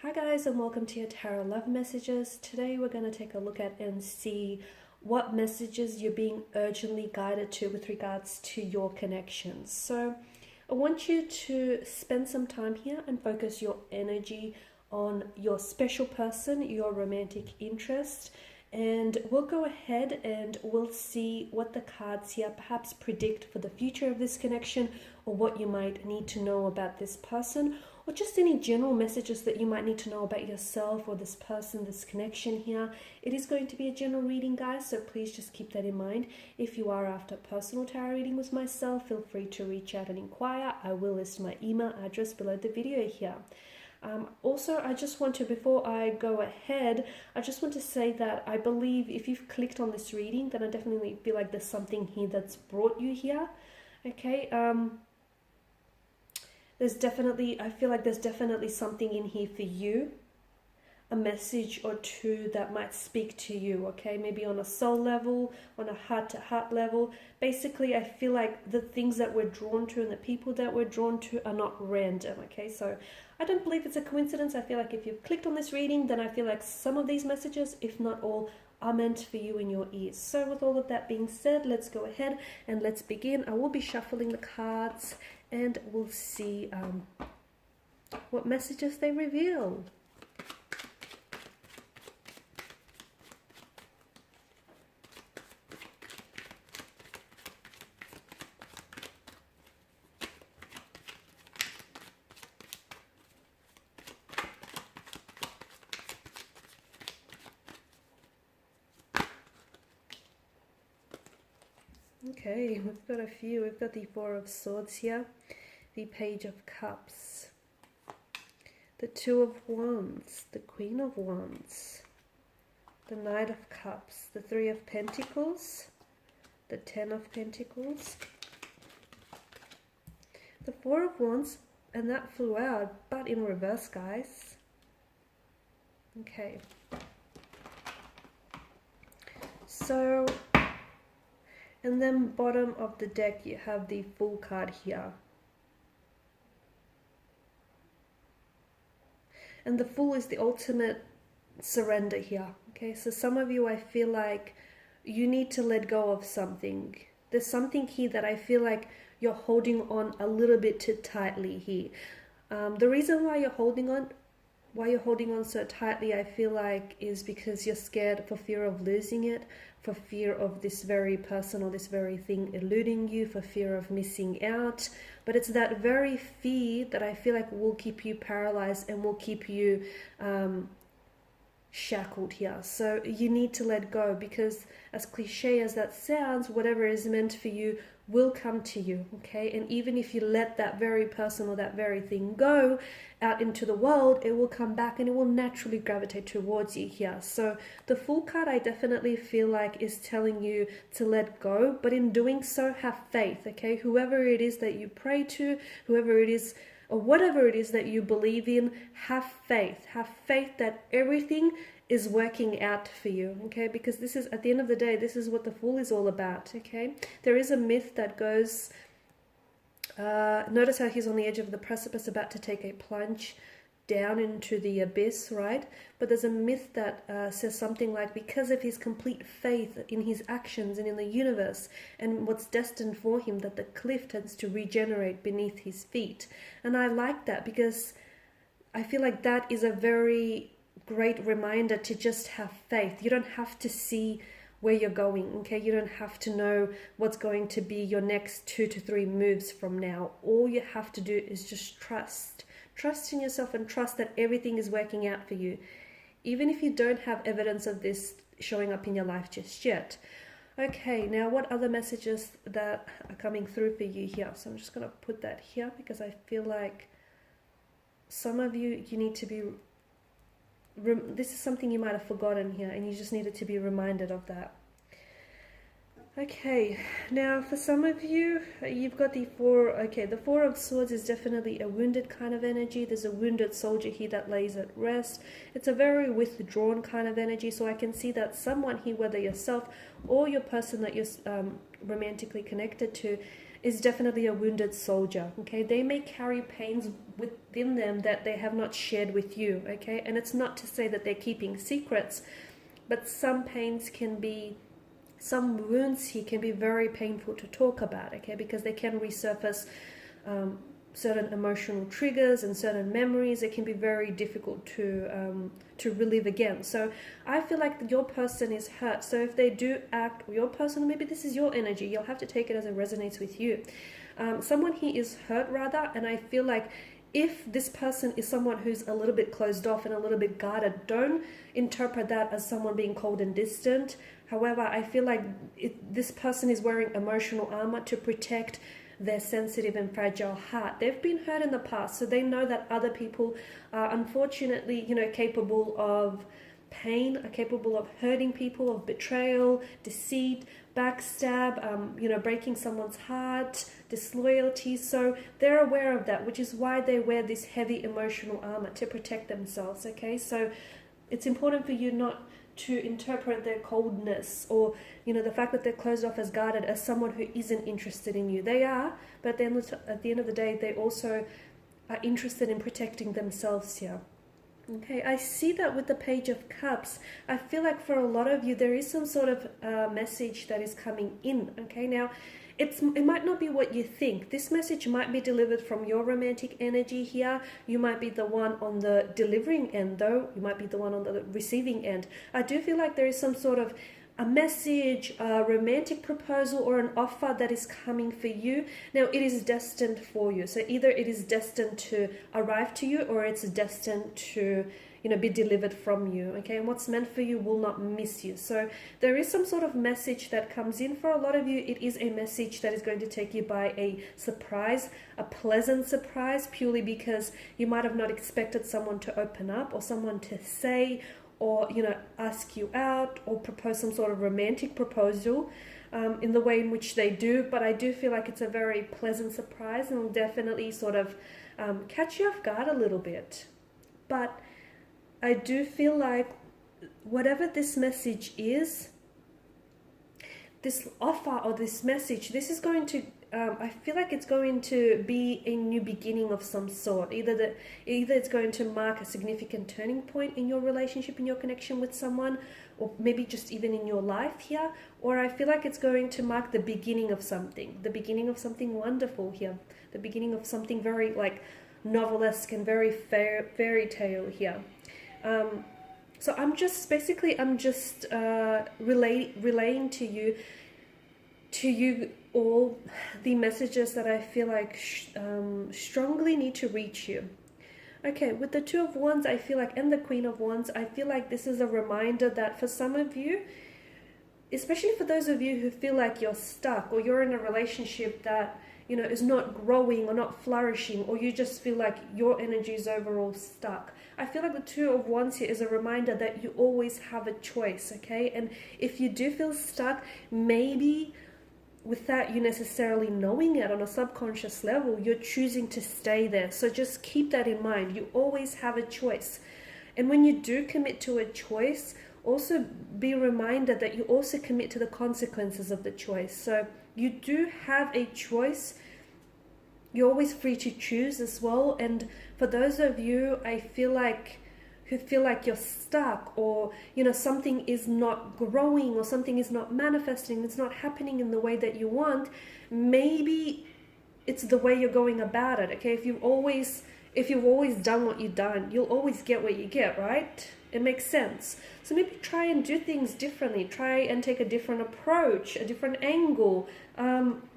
Hi guys, and welcome to your Tarot Love Messages. Today we're going to take a look at and see what messages you're being urgently guided to with regards to your connections. So I want you to spend some time here and focus your energy on your special person, your romantic interest, and we'll go ahead and we'll see what the cards here perhaps predict for the future of this connection, or what you might need to know about this person, or just any general messages that you might need to know about yourself or this person, this connection here. It is going to be a general reading, guys, so please just keep that in mind. If you are after a personal tarot reading with myself, feel free to reach out and inquire. I will list my email address below the video here. Also, I just want to, before I go ahead, I just want to say that I believe if you've clicked on this reading, then I definitely feel like there's something here that's brought you here. Okay, I feel like there's definitely something in here for you, a message or two that might speak to you, okay? Maybe on a soul level, on a heart-to-heart level. Basically, I feel like the things that we're drawn to and the people that we're drawn to are not random, okay? So I don't believe it's a coincidence. I feel like if you've clicked on this reading, then I feel like some of these messages, if not all, are meant for you in your ears. So with all of that being said, let's go ahead and let's begin. I will be shuffling the cards and we'll see what messages they reveal. Okay, we've got a few. We've got the Four of Swords here, the Page of Cups, the Two of Wands, the Queen of Wands, the Knight of Cups, the Three of Pentacles, the Ten of Pentacles, the Four of Wands, and that flew out, but in reverse, guys. Okay. So, and then bottom of the deck you have the Fool card here. And the Fool is the ultimate surrender here. Okay, so some of you, I feel like you need to let go of something. There's something here that I feel like you're holding on a little bit too tightly here. The reason why you're holding on so tightly, I feel like, is because you're scared for fear of losing it, for fear of this very person or this very thing eluding you, for fear of missing out. But it's that very fear that I feel like will keep you paralyzed and will keep you shackled here. So you need to let go, because as cliche as that sounds, whatever is meant for you will come to you, okay? And even if you let that very person or that very thing go out into the world, it will come back and it will naturally gravitate towards you here. So the Fool card, I definitely feel like, is telling you to let go, but in doing so, have faith, okay? Whoever it is that you pray to, whoever it is, or whatever it is that you believe in, have faith. Have faith that everything is working out for you, okay? Because this is, at the end of the day, this is what the Fool is all about, okay? There is a myth that goes, notice how he's on the edge of the precipice about to take a plunge down into the abyss, right? But there's a myth that says something like, because of his complete faith in his actions and in the universe and what's destined for him, that the cliff tends to regenerate beneath his feet. And I like that, because I feel like that is a very great reminder to just have faith. You don't have to see where you're going, okay? You don't have to know what's going to be your next 2 to 3 moves from now. All you have to do is just trust in yourself and trust that everything is working out for you, even if you don't have evidence of this showing up in your life just yet. Okay, now what other messages that are coming through for you here? So I'm just going to put that here, because I feel like some of you need to be, this is something you might have forgotten here, and you just needed to be reminded of that. Okay, now for some of you, you've got the the Four of Swords is definitely a wounded kind of energy. There's a wounded soldier here that lays at rest. It's a very withdrawn kind of energy, so I can see that someone here, whether yourself or your person that you're romantically connected to, is definitely a wounded soldier, okay? They may carry pains within them that they have not shared with you, okay? And it's not to say that they're keeping secrets, but some pains can be, some wounds here can be very painful to talk about, okay? Because they can resurface certain emotional triggers and certain memories. It can be very difficult to relive again. So I feel like your person is hurt. So if they do act, or your person, maybe this is your energy, you'll have to take it as it resonates with you. Someone here is hurt rather, and I feel like if this person is someone who's a little bit closed off and a little bit guarded, don't interpret that as someone being cold and distant. However, I feel like this person is wearing emotional armor to protect their sensitive and fragile heart. They've been hurt in the past, so they know that other people are unfortunately, capable of pain, are capable of hurting people, of betrayal, deceit, backstab, breaking someone's heart, disloyalty. So they're aware of that, which is why they wear this heavy emotional armor, to protect themselves, okay? So it's important for you not to interpret their coldness or the fact that they're closed off as guarded as someone who isn't interested in you. They are, but then at the end of the day, they also are interested in protecting themselves here. Okay, I see that with the Page of Cups. I feel like for a lot of you, there is some sort of message that is coming in. Okay, now it might not be what you think. This message might be delivered from your romantic energy here. You might be the one on the delivering end, though. You might be the one on the receiving end. I do feel like there is some sort of a message, a romantic proposal, or an offer that is coming for you. Now, it is destined for you. So either it is destined to arrive to you, or it's destined to be delivered from you, okay? And what's meant for you will not miss you. So there is some sort of message that comes in. For a lot of you, it is a message that is going to take you by a surprise, a pleasant surprise, purely because you might have not expected someone to open up, or someone to say, or ask you out, or propose some sort of romantic proposal in the way in which they do. But I do feel like it's a very pleasant surprise, and will definitely sort of catch you off guard a little bit. But I do feel like whatever this message is, this offer or this message, this is going to I feel like it's going to be a new beginning of some sort. Either it's going to mark a significant turning point in your relationship, in your connection with someone, or maybe just even in your life here, or I feel like it's going to mark the beginning of something wonderful here, the beginning of something very like novelesque and very fairy tale here. So I'm just relaying to you all the messages that I feel like strongly need to reach you. Okay, with the Two of Wands, I feel like, and the Queen of Wands, I feel like this is a reminder that for some of you, especially for those of you who feel like you're stuck, or you're in a relationship that is not growing or not flourishing, or you just feel like your energy is overall stuck, I feel like the Two of Wands here is a reminder that you always have a choice, okay? And if you do feel stuck, maybe without you necessarily knowing it on a subconscious level, you're choosing to stay there. So just keep that in mind. You always have a choice. And when you do commit to a choice, also be reminded that you also commit to the consequences of the choice. So you do have a choice. You're always free to choose as well. And for those of you, I feel like, who feel like you're stuck, or something is not growing, or something is not manifesting, it's not happening in the way that you want, maybe it's the way you're going about it, okay? If you've always done what you've done, you'll always get what you get, right? It makes sense. So maybe try and do things differently. Try and take a different approach, a different angle.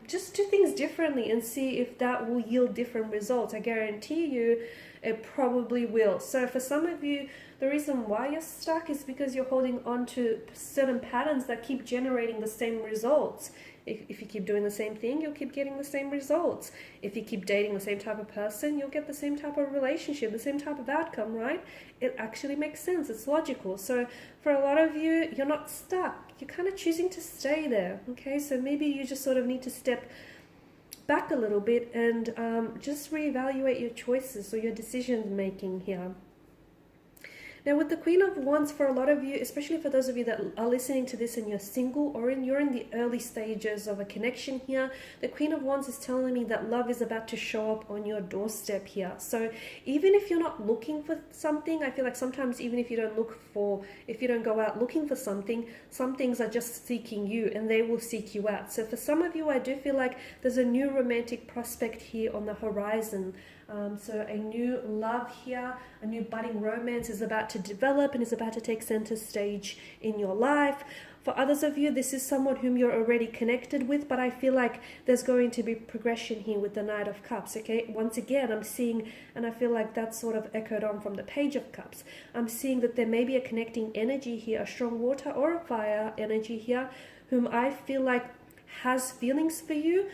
Just do things differently and see if that will yield different results. I guarantee you it probably will. So for some of you, the reason why you're stuck is because you're holding on to certain patterns that keep generating the same results. If you keep doing the same thing, you'll keep getting the same results. If you keep dating the same type of person, you'll get the same type of relationship, the same type of outcome, right? It actually makes sense. It's logical. So for a lot of you, you're not stuck. You're kind of choosing to stay there, okay? So maybe you just sort of need to step back a little bit and just reevaluate your choices or your decision making here. Now with the Queen of Wands, for a lot of you, especially for those of you that are listening to this and you're single, or you're in the early stages of a connection here, the Queen of Wands is telling me that love is about to show up on your doorstep here. So even if you're not looking for something, I feel like sometimes even if you don't go out looking for something, some things are just seeking you and they will seek you out. So for some of you, I do feel like there's a new romantic prospect here on the horizon. So a new love here, a new budding romance is about to develop and is about to take center stage in your life. For others of you, this is someone whom you're already connected with, but I feel like there's going to be progression here with the Knight of Cups, okay? Once again, I'm seeing, and I feel like that's sort of echoed on from the Page of Cups, I'm seeing that there may be a connecting energy here, a strong water or a fire energy here, whom I feel like has feelings for you,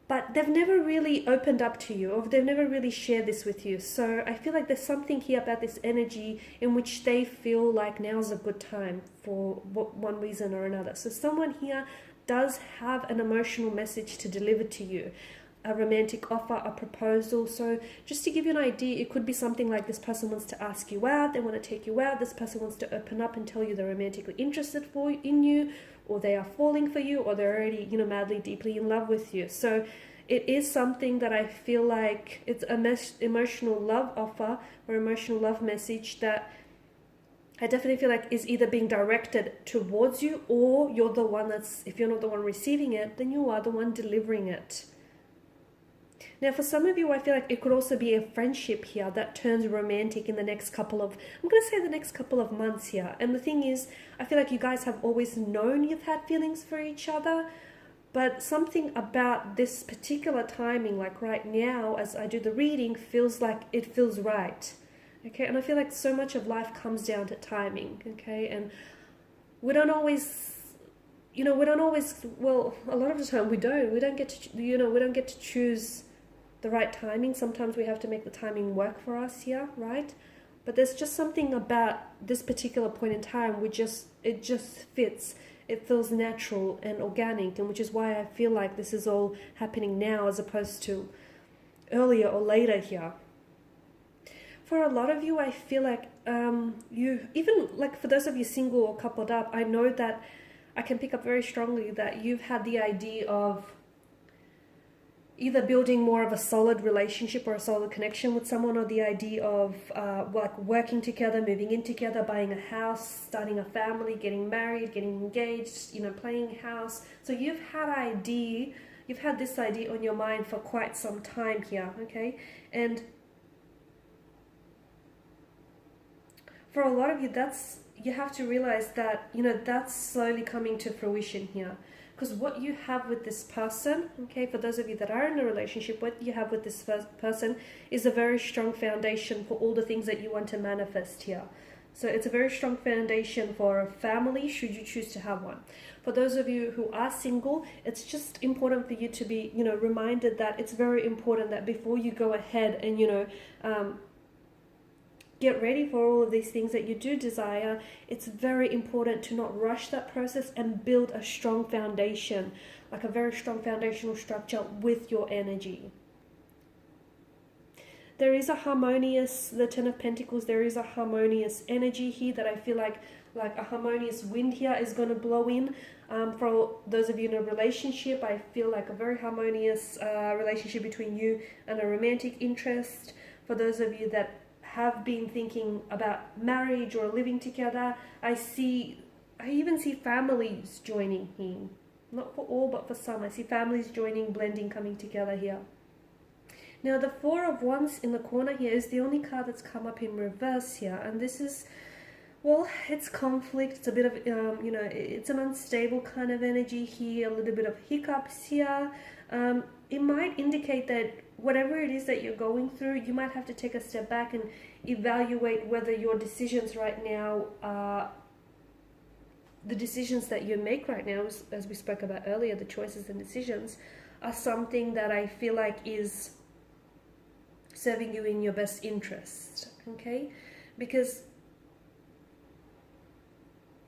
but they've never really opened up to you, or they've never really shared this with you. So I feel like there's something here about this energy in which they feel like now's a good time for one reason or another. So someone here does have an emotional message to deliver to you, a romantic offer, a proposal. So just to give you an idea, it could be something like this person wants to ask you out, they want to take you out, this person wants to open up and tell you they're romantically interested in you, or they are falling for you, or they're already, madly, deeply in love with you. So it is something that I feel like it's an emotional love offer or emotional love message that I definitely feel like is either being directed towards you, or you're the one if you're not the one receiving it, then you are the one delivering it. Now, for some of you, I feel like it could also be a friendship here that turns romantic in the next couple of months here. And the thing is, I feel like you guys have always known you've had feelings for each other, but something about this particular timing, like right now, as I do the reading, feels like it feels right. Okay, and I feel like so much of life comes down to timing, okay? And we don't always, well, a lot of the time we don't get to choose the right timing. Sometimes we have to make the timing work for us here, right? But there's just something about this particular point in time it just fits. It feels natural and organic, and which is why I feel like this is all happening now as opposed to earlier or later here. For a lot of you, I feel like for those of you single or coupled up, I know that I can pick up very strongly that you've had the idea of either building more of a solid relationship or a solid connection with someone, or the idea of working together, moving in together, buying a house, starting a family, getting married, getting engaged, playing house. So you've had this idea on your mind for quite some time here, okay? And for a lot of you, you have to realize that, that's slowly coming to fruition here. Because what you have with this person, okay, for those of you that are in a relationship, what you have with this person is a very strong foundation for all the things that you want to manifest here. So it's a very strong foundation for a family, should you choose to have one. For those of you who are single, it's just important for you to be, reminded that it's very important that before you go ahead and, get ready for all of these things that you do desire, it's very important to not rush that process and build a strong foundation, like a very strong foundational structure with your energy. There is the Ten of Pentacles, there is a harmonious energy here that I feel like a harmonious wind here is going to blow in. For those of you in a relationship, I feel like a very harmonious relationship between you and a romantic interest. For those of you that have been thinking about marriage or living together, I even see families joining here. Not for all, but for some. I see families joining, blending, coming together here. Now, the Four of Wands in the corner here is the only card that's come up in reverse here. And this is, well, it's conflict. It's a bit of, it's an unstable kind of energy here, a little bit of hiccups here. It might indicate that whatever it is that you're going through, you might have to take a step back and evaluate whether your decisions right now are the decisions that you make right now, as we spoke about earlier, the choices and decisions are something that I feel like is serving you in your best interest, okay? Because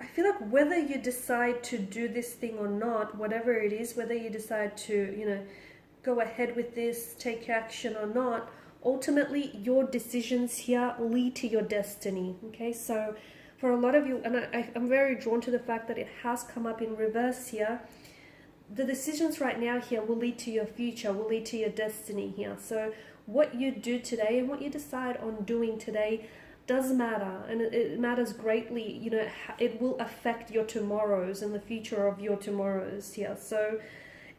I feel like whether you decide to do this thing or not, whatever it is, whether you decide to, go ahead with this, take action or not, ultimately your decisions here lead to your destiny. Okay, so for a lot of you, and I'm very drawn to the fact that it has come up in reverse here, the decisions right now here will lead to your future, will lead to your destiny here. So what you do today and what you decide on doing today does matter, and it matters greatly. You know, it will affect your tomorrows and the future of your tomorrows here. So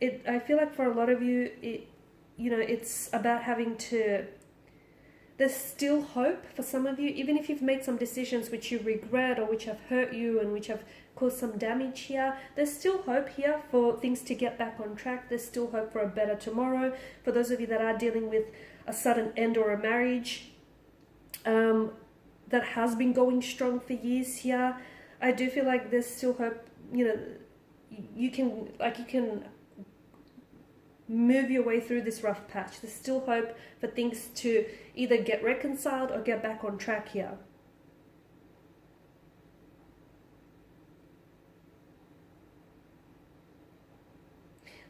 I feel like for a lot of you, it's about having to, there's still hope for some of you, even if you've made some decisions which you regret or which have hurt you and which have caused some damage here. There's still hope here for things to get back on track. There's still hope for a better tomorrow. For those of you that are dealing with a sudden end or a marriage that has been going strong for years here, I do feel like there's still hope. You know, you can move your way through this rough patch. There's still hope for things to either get reconciled or get back on track here.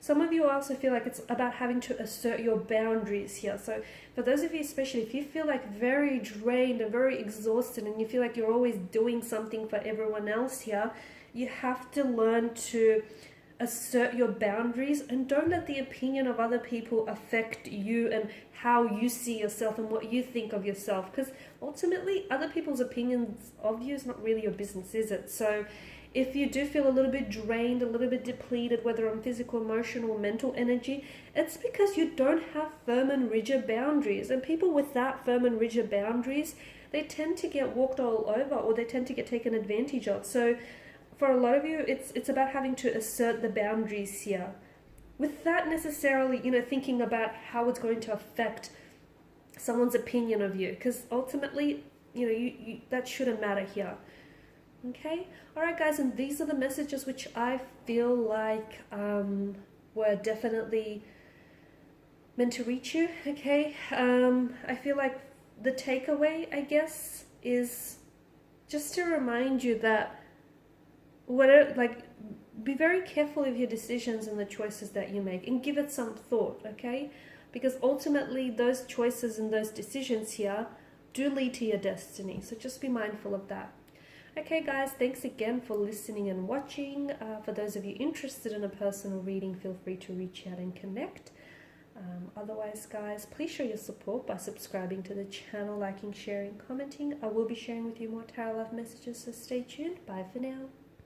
Some of you also feel like it's about having to assert your boundaries here. So for those of you, especially if you feel like very drained and very exhausted and you feel like you're always doing something for everyone else here, you have to learn to assert your boundaries and don't let the opinion of other people affect you and how you see yourself and what you think of yourself, because ultimately other people's opinions of you is not really your business, is it? So if you do feel a little bit drained, a little bit depleted, whether on physical, emotional, mental energy, it's because you don't have firm and rigid boundaries. And people without firm and rigid boundaries, they tend to get walked all over, or they tend to get taken advantage of. So for a lot of you, it's about having to assert the boundaries here, without necessarily, thinking about how it's going to affect someone's opinion of you, because ultimately, you that shouldn't matter here. Okay, all right, guys, and these are the messages which I feel like were definitely meant to reach you. Okay, I feel like the takeaway, I guess, is just to remind you that be very careful of your decisions and the choices that you make, and give it some thought, okay? Because ultimately those choices and those decisions here do lead to your destiny, so just be mindful of that. Okay, guys, thanks again for listening and watching. For those of you interested in a personal reading, feel free to reach out and connect. Otherwise, guys, please show your support by subscribing to the channel, liking, sharing, commenting. I will be sharing with you more tarot love messages, so stay tuned. Bye for now.